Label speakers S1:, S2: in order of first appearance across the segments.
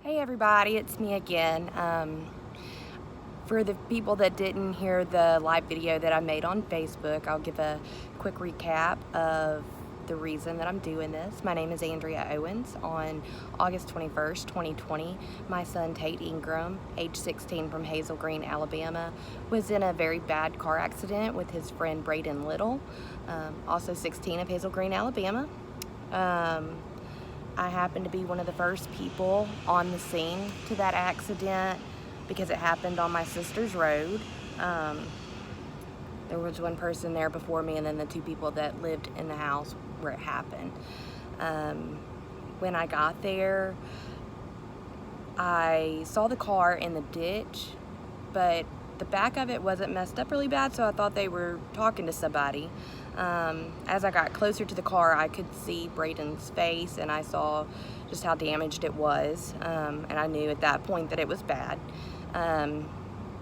S1: Hey everybody, it's me again. For the people that didn't hear the live video that I made on Facebook, I'll give a quick recap of the reason that I'm doing this. My name is Andrea Owens. On August 21st, 2020, my son Tate Ingram, age 16 from Hazel Green, Alabama, was in a very bad car accident with his friend Braden Little, also 16 of Hazel Green, Alabama. I happened to be one of the first people on the scene to that accident because it happened on my sister's road. There was one person there before me and then the two people that lived in the house where it happened. When I got there, I saw the car in the ditch, but the back of it wasn't messed up really bad, so I thought they were talking to somebody. As I got closer to the car, I could see Braden's face and I saw just how damaged it was, and I knew at that point that it was bad.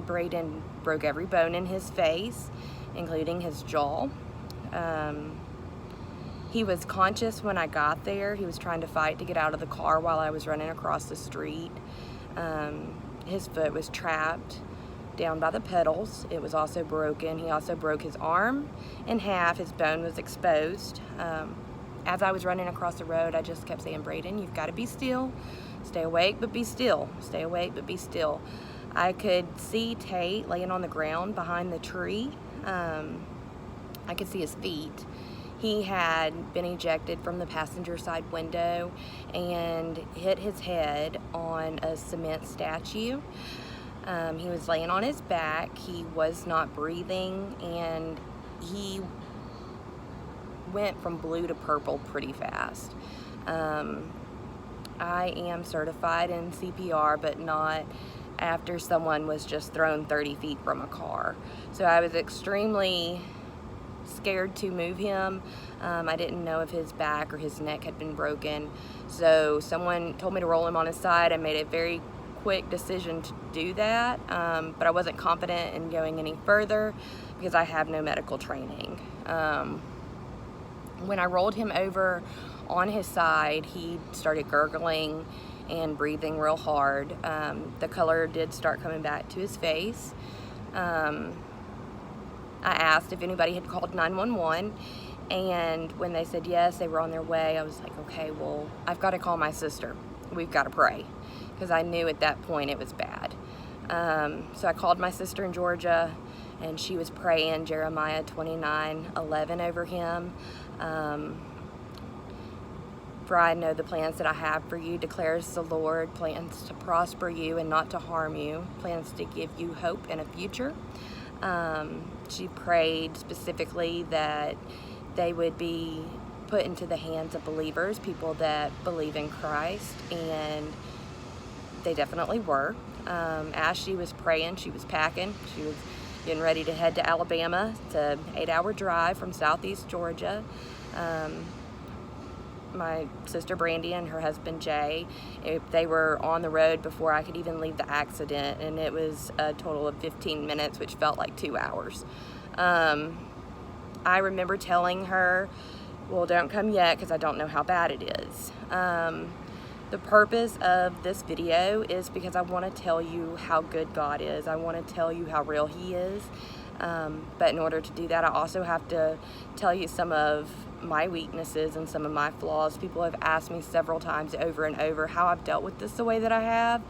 S1: Braden broke every bone in his face, including his jaw. He was conscious when I got there. He was trying to fight to get out of the car while I was running across the street. His foot was trapped down by the pedals. It was also broken. He also broke his arm in half. His bone was exposed. As I was running across the road, I just kept saying, Braden, you've got to be still. Stay awake, but be still. Stay awake, but be still. I could see Tate laying on the ground behind the tree. I could see his feet. He had been ejected from the passenger side window and hit his head on a cement statue. He was laying on his back. He was not breathing, and he went from blue to purple pretty fast. I am certified in CPR, but not after someone was just thrown 30 feet from a car. So I was extremely scared to move him. I didn't know if his back or his neck had been broken. So someone told me to roll him on his side. I made a very quick decision to do that, but I wasn't confident in going any further because I have no medical training. When I rolled him over on his side, he started gurgling and breathing real hard. The color did start coming back to his face. I asked if anybody had called 911, and when they said yes, they were on their way, I was like, okay, well, I've got to call my sister. We've got to pray, because I knew at that point it was bad. So I called my sister in Georgia, and she was praying Jeremiah 29:11 over him. For I know the plans that I have for you, declares the Lord, plans to prosper you and not to harm you, plans to give you hope and a future. She prayed specifically that they would be put into the hands of believers, people that believe in Christ, and they definitely were. As she was praying, she was packing. She was getting ready to head to Alabama. It's an 8-hour drive from southeast Georgia. My sister Brandy and her husband Jay, they were on the road before I could even leave the accident, and it was a total of 15 minutes, which felt like 2 hours. I remember telling her, well, don't come yet because I don't know how bad it is. The purpose of this video is because I want to tell you how good God is. I want to tell you how real He is. But in order to do that, I also have to tell you some of my weaknesses and some of my flaws. People have asked me several times over and over how I've dealt with this the way that I have,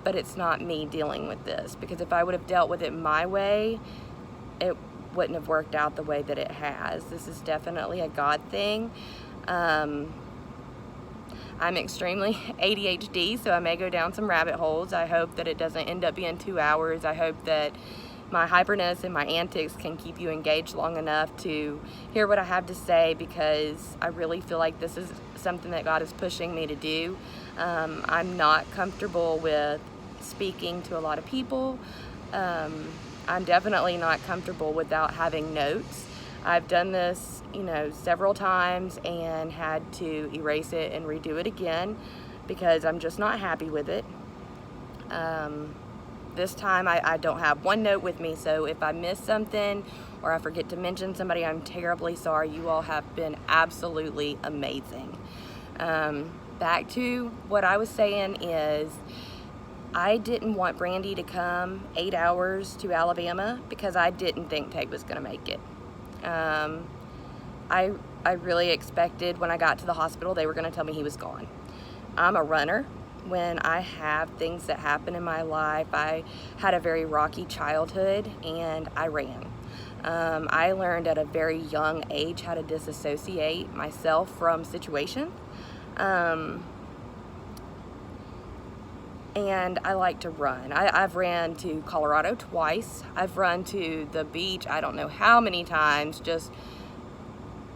S1: but it's not me dealing with this, because if I would have dealt with it my way, it wouldn't have worked out the way that it has. This is definitely a God thing. I'm extremely ADHD, so I may go down some rabbit holes. I hope that it doesn't end up being 2 hours. I hope that my hyperness and my antics can keep you engaged long enough to hear what I have to say, because I really feel like this is something that God is pushing me to do. I'm not comfortable with speaking to a lot of people. I'm definitely not comfortable without having notes. I've done this, several times and had to erase it and redo it again because I'm just not happy with it. This time I don't have one note with me, so if I miss something or I forget to mention somebody, I'm terribly sorry. You all have been absolutely amazing. back to what I was saying is I didn't want Brandy to come 8 hours to Alabama because I didn't think Tate was going to make it. I really expected when I got to the hospital they were going to tell me he was gone. I'm a runner. When I have things that happen in my life, I had a very rocky childhood and I ran. I learned at a very young age how to disassociate myself from situations. And I like to run. I've ran to Colorado twice. I've run to the beach I don't know how many times, just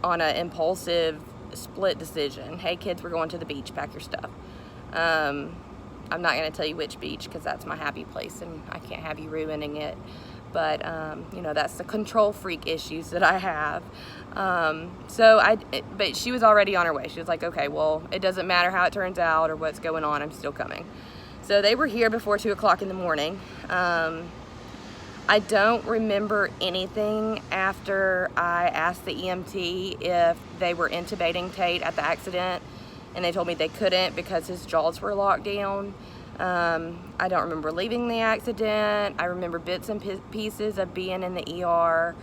S1: on an impulsive split decision. Hey kids, we're going to the beach, pack your stuff. I'm not going to tell you which beach because that's my happy place and I can't have you ruining it. But, you know, that's the control freak issues that I have. But she was already on her way. She was like, okay, well, it doesn't matter how it turns out or what's going on, I'm still coming. So they were here before 2 o'clock in the morning. I don't remember anything after I asked the EMT if they were intubating Tate at the accident, and they told me they couldn't because his jaws were locked down. I don't remember leaving the accident. I remember bits and pieces of being in the ER.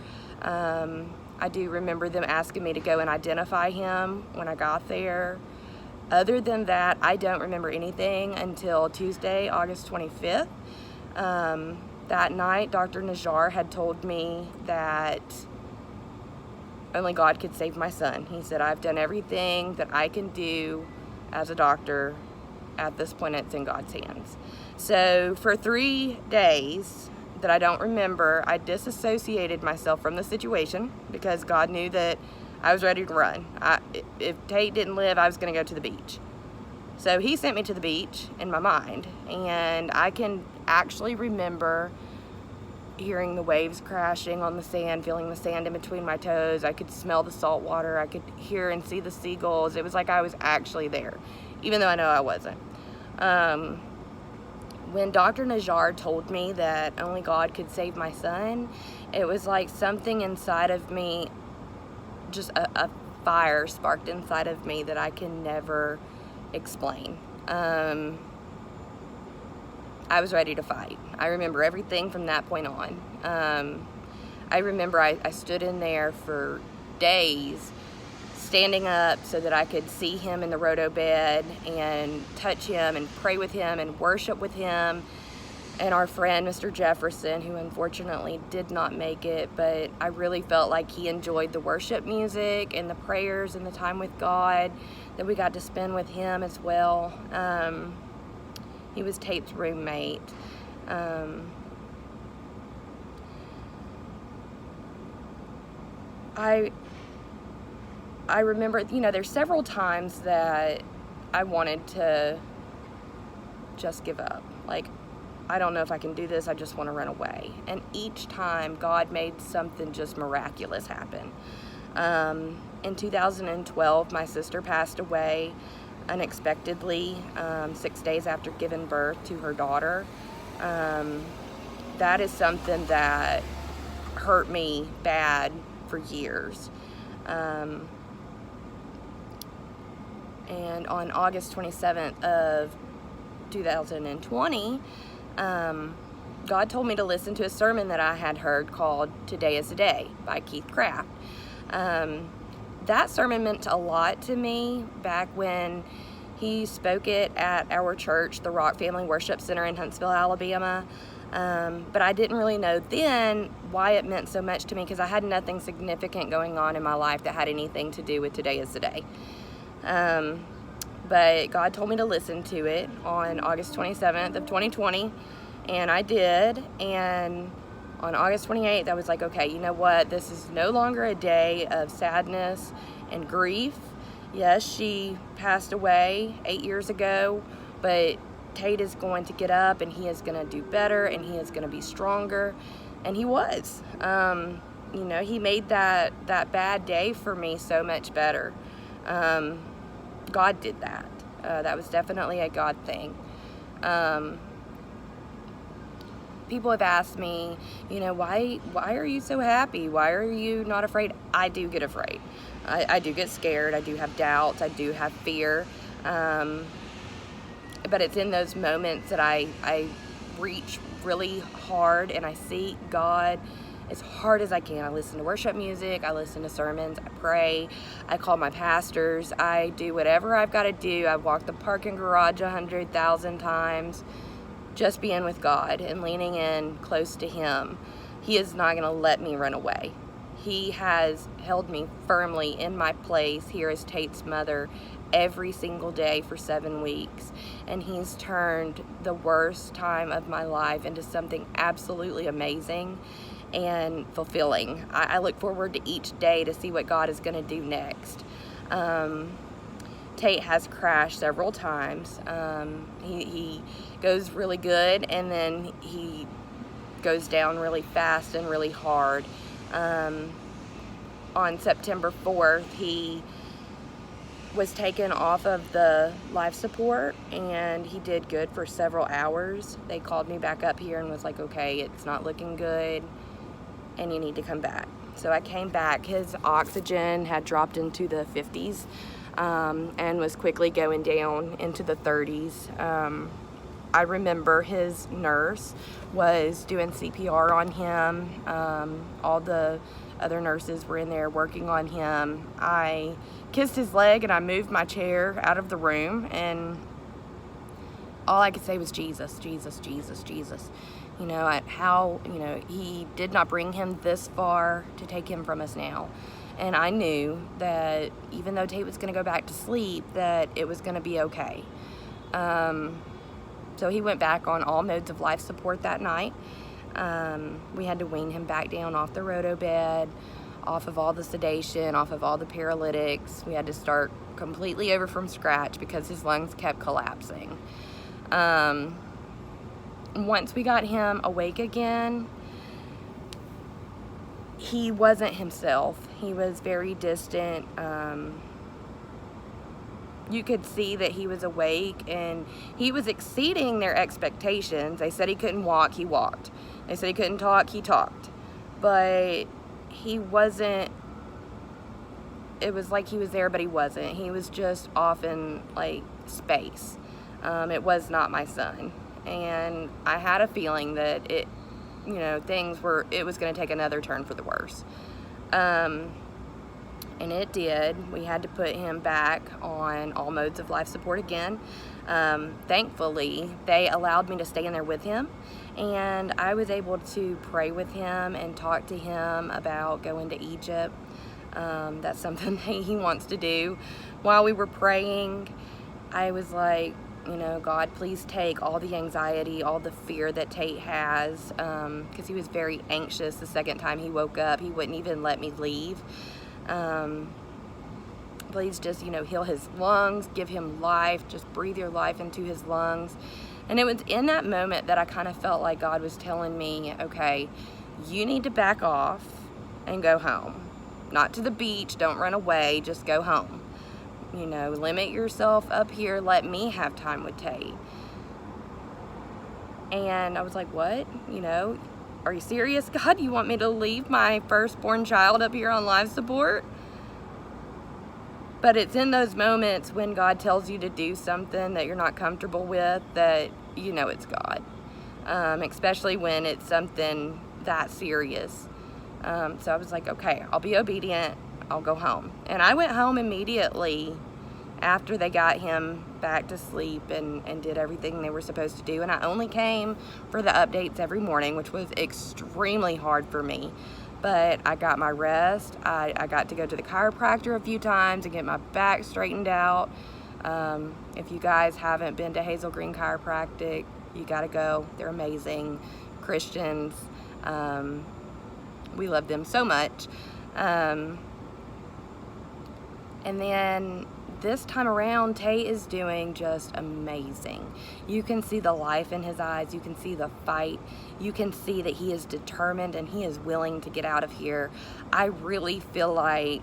S1: I do remember them asking me to go and identify him when I got there. Other than that, I don't remember anything until Tuesday, August 25th. That night, Dr. Najjar had told me that only God could save my son. He said, I've done everything that I can do as a doctor. At this point, it's in God's hands. So for 3 days that I don't remember, I disassociated myself from the situation because God knew that I was ready to run. If Tate didn't live, I was going to go to the beach. So he sent me to the beach in my mind, and I can actually remember hearing the waves crashing on the sand, feeling the sand in between my toes. I could smell the salt water. I could hear and see the seagulls. It was like I was actually there, even though I know I wasn't. When Dr. Najjar told me that only God could save my son, it was like something inside of me, just a fire sparked inside of me that I can never explain. I was ready to fight. I remember everything from that point on. I remember I stood in there for days, standing up so that I could see him in the roto bed and touch him and pray with him and worship with him. And our friend, Mr. Jefferson, who unfortunately did not make it, but I really felt like he enjoyed the worship music and the prayers and the time with God that we got to spend with him as well. He was Tate's roommate. I remember, you know, there's several times that I wanted to just give up. Like, I don't know if I can do this, I just want to run away. And each time, God made something just miraculous happen. In 2012, my sister passed away unexpectedly, 6 days after giving birth to her daughter. That is something that hurt me bad for years. And on August 27th of 2020, God told me to listen to a sermon that I had heard called Today is the Day by Keith Craft. That sermon meant a lot to me back when he spoke it at our church, the Rock Family Worship Center in Huntsville, Alabama. But I didn't really know then why it meant so much to me because I had nothing significant going on in my life that had anything to do with Today is the Day. But God told me to listen to it on August 27th of 2020, and I did. And on August 28th, I was like, okay, you know what? This is no longer a day of sadness and grief. Yes, she passed away 8 years ago, but Tate is going to get up and he is going to do better and he is going to be stronger. And he was. You know, he made that bad day for me so much better. God did that. That was definitely a God thing. People have asked me, you know, why are you so happy? Why are you not afraid? I do get afraid. I do get scared. I do have doubts. I do have fear. But it's in those moments that I reach really hard and I seek God as hard as I can. I listen to worship music, I listen to sermons, I pray, I call my pastors, I do whatever I've got to do. I've walked the parking garage 100,000 times, just being with God and leaning in close to Him. He is not going to let me run away. He has held me firmly in my place here as Tate's mother every single day for 7 weeks, and He's turned the worst time of my life into something absolutely amazing and fulfilling. I look forward to each day to see what God is going to do next. Tate has crashed several times. He goes really good, and then he goes down really fast and really hard. On September 4th, he was taken off of the life support, and he did good for several hours. They called me back up here and was like, okay, it's not looking good and you need to come back. So I came back. His oxygen had dropped into the 50s and was quickly going down into the 30s. I remember his nurse was doing CPR on him. All the other nurses were in there working on him. I kissed his leg and I moved my chair out of the room, and all I could say was Jesus, Jesus, Jesus, Jesus. You know, He did not bring him this far to take him from us now. And I knew that even though Tate was going to go back to sleep, that it was going to be okay. So he went back on all modes of life support that night. We had to wean him back down off the roto bed, off of all the sedation, off of all the paralytics. We had to start completely over from scratch because his lungs kept collapsing. Once we got him awake again, he wasn't himself. He was very distant. You could see that he was awake, and he was exceeding their expectations. They said he couldn't walk, he walked. They said he couldn't talk, he talked. But he wasn't, it was like he was there, but he wasn't. He was just off in like space. It was not my son. And I had a feeling that it was going to take another turn for the worse. And it did. We had to put him back on all modes of life support again. Thankfully, they allowed me to stay in there with him, and I was able to pray with him and talk to him about going to Egypt. That's something that he wants to do. While we were praying, I was like, God, please take all the anxiety, all the fear that Tate has, because he was very anxious the second time he woke up. He wouldn't even let me leave. Please just, heal his lungs, give him life, just breathe your life into his lungs. And it was in that moment that I kind of felt like God was telling me, okay, you need to back off and go home. Not to the beach, don't run away, just go home. Limit yourself up here, let me have time with Tate. And I was like, what? Are you serious, God? You want me to leave my firstborn child up here on life support? But it's in those moments when God tells you to do something that you're not comfortable with that it's God. Especially when it's something that serious. So I was like, okay, I'll be obedient. I'll go home. And I went home immediately after they got him back to sleep and did everything they were supposed to do. And I only came for the updates every morning, which was extremely hard for me. But I got my rest. I got to go to the chiropractor a few times and get my back straightened out. If you guys haven't been to Hazel Green Chiropractic, you gotta go. They're amazing Christians. We love them so much. And then this time around, Tate is doing just amazing. You can see the life in his eyes. You can see the fight. You can see that he is determined and he is willing to get out of here. I really feel like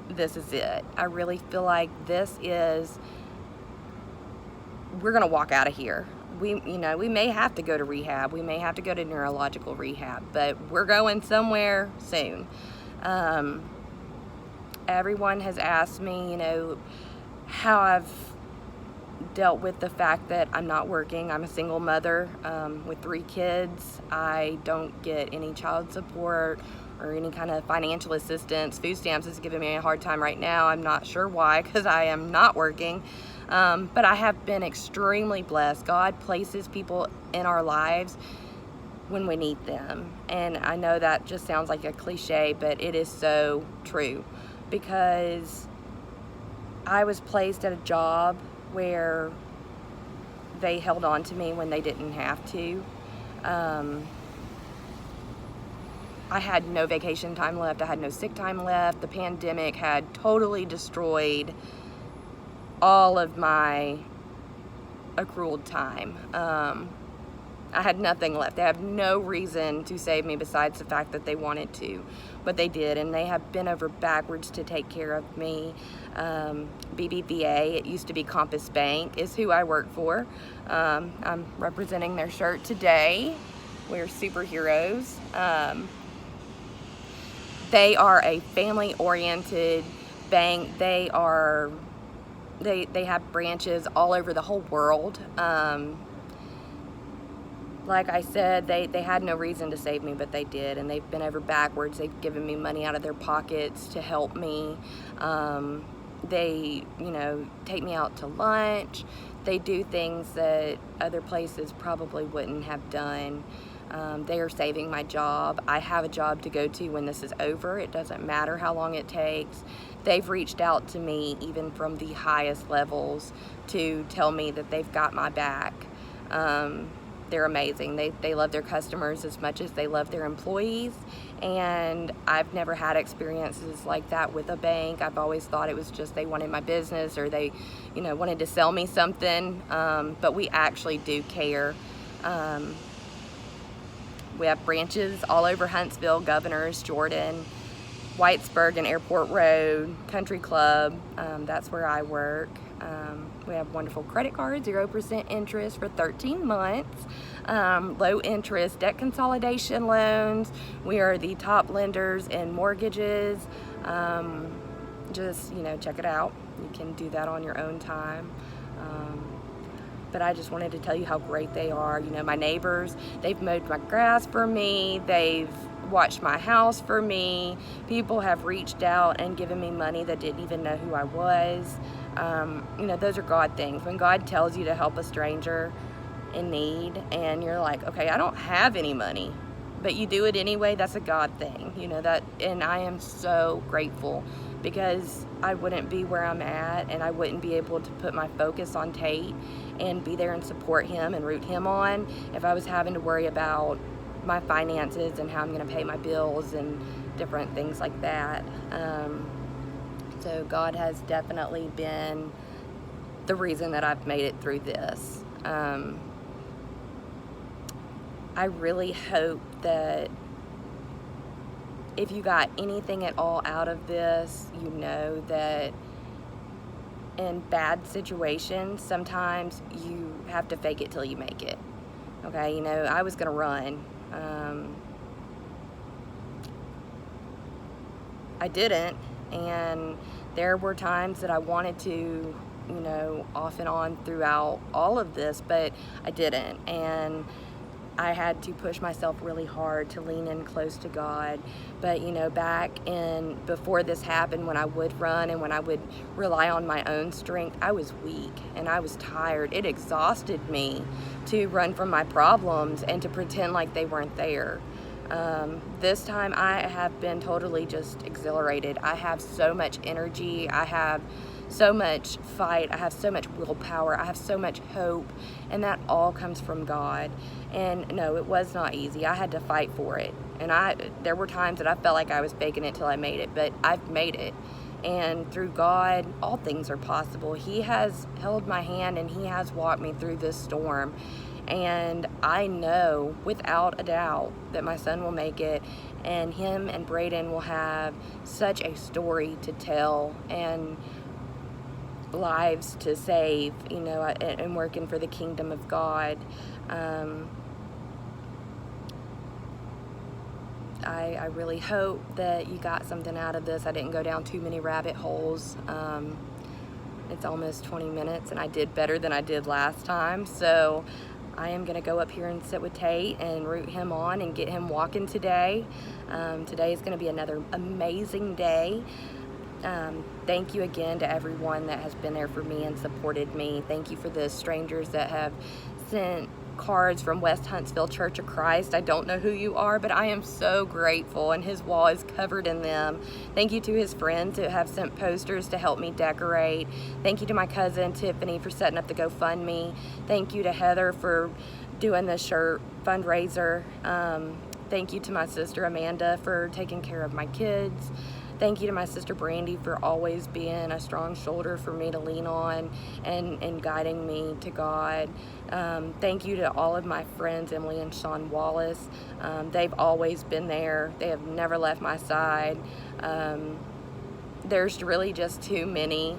S1: this is it. I really feel like we're gonna walk out of here. We may have to go to rehab. We may have to go to neurological rehab, but we're going somewhere soon. Everyone has asked me, how I've dealt with the fact that I'm not working. I'm a single mother with 3 kids. I don't get any child support or any kind of financial assistance. Food stamps is giving me a hard time right now. I'm not sure why, because I am not working. But I have been extremely blessed. God places people in our lives when we need them. And I know that just sounds like a cliche, but it is so true, because I was placed at a job where they held on to me when they didn't have to. I had no vacation time left. I had no sick time left. The pandemic had totally destroyed all of my accrued time. I had nothing left. They have no reason to save me besides the fact that they wanted to, but they did, and they have bent over backwards to take care of me. BBVA, it used to be Compass Bank, is who I work for. I'm representing their shirt today. We're superheroes. They are a family-oriented bank. They have branches all over the whole world. Like I said, they had no reason to save me, but they did, and they've been over backwards. They've given me money out of their pockets to help me. They, take me out to lunch. They do things that other places probably wouldn't have done. They are saving my job. I have a job to go to when this is over. It doesn't matter how long it takes. They've reached out to me, even from the highest levels, to tell me that they've got my back. They're amazing. They love their customers as much as they love their employees, and I've never had experiences like that with a bank. I've always thought it was just they wanted my business, or they, wanted to sell me something, but we actually do care. We have branches all over Huntsville, Governors, Jordan, Whitesburg and Airport Road, Country Club. That's where I work. We have wonderful credit cards, 0% interest for 13 months, low interest debt consolidation loans. We are the top lenders in mortgages. Just, check it out. You can do that on your own time. But I just wanted to tell you how great they are. My neighbors, they've mowed my grass for me. They've watched my house for me. People have reached out and given me money that didn't even know who I was. Those are God things. When God tells you to help a stranger in need, and you're like, okay, I don't have any money, but you do it anyway, that's a God thing. And I am so grateful, because I wouldn't be where I'm at, and I wouldn't be able to put my focus on Tate and be there and support him and root him on if I was having to worry about my finances and how I'm going to pay my bills and different things like that. So God has definitely been the reason that I've made it through this. I really hope that if you got anything at all out of this, you know that in bad situations, sometimes you have to fake it till you make it. Okay, I was gonna run. I didn't, and there were times that I wanted to, off and on throughout all of this, but I didn't, and I had to push myself really hard to lean in close to God. But back in before this happened, when I would run and when I would rely on my own strength, I was weak and I was tired. It exhausted me to run from my problems and to pretend like they weren't there. This time I have been totally just exhilarated. I have so much energy. I have so much fight. I have so much willpower. I have so much hope, and that all comes from God. And no, it was not easy. I had to fight for it. And there were times that I felt like I was faking it till I made it, but I've made it. And through God, all things are possible. He has held my hand, and He has walked me through this storm. And I know without a doubt that my son will make it, and him and Braden will have such a story to tell and lives to save, and working for the kingdom of God. I really hope that you got something out of this. I didn't go down too many rabbit holes. It's almost 20 minutes and I did better than I did last time. So I am gonna go up here and sit with Tate and root him on and get him walking today. Today is gonna be another amazing day. Thank you again to everyone that has been there for me and supported me. Thank you for the strangers that have sent cards from West Huntsville Church of Christ. I don't know who you are, but I am so grateful, and his wall is covered in them. Thank you to his friends who have sent posters to help me decorate. Thank you to my cousin Tiffany for setting up the GoFundMe. Thank you to Heather for doing the shirt fundraiser. Thank you to my sister Amanda for taking care of my kids. Thank you to my sister Brandy for always being a strong shoulder for me to lean on and guiding me to God. Thank you to all of my friends, Emily and Sean Wallace. They've always been there. They have never left my side. There's really just too many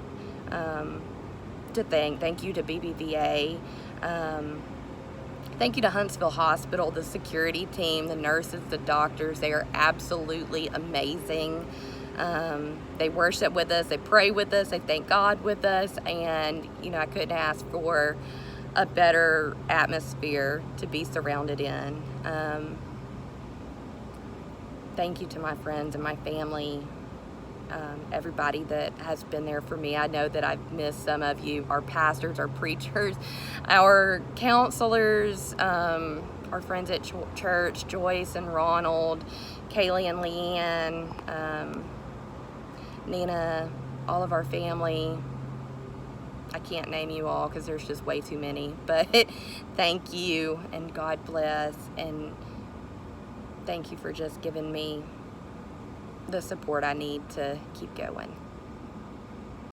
S1: to thank. Thank you to BBVA. Thank you to Huntsville Hospital, the security team, the nurses, the doctors. They are absolutely amazing. They worship with us, they pray with us, they thank God with us, and I couldn't ask for a better atmosphere to be surrounded in. Thank you to my friends and my family, everybody that has been there for me. I know that I've missed some of you, our pastors, our preachers, our counselors, our friends at church, Joyce and Ronald, Kaylee and Leanne, Nina, all of our family. I can't name you all because there's just way too many, but thank you and God bless, and thank you for just giving me the support I need to keep going.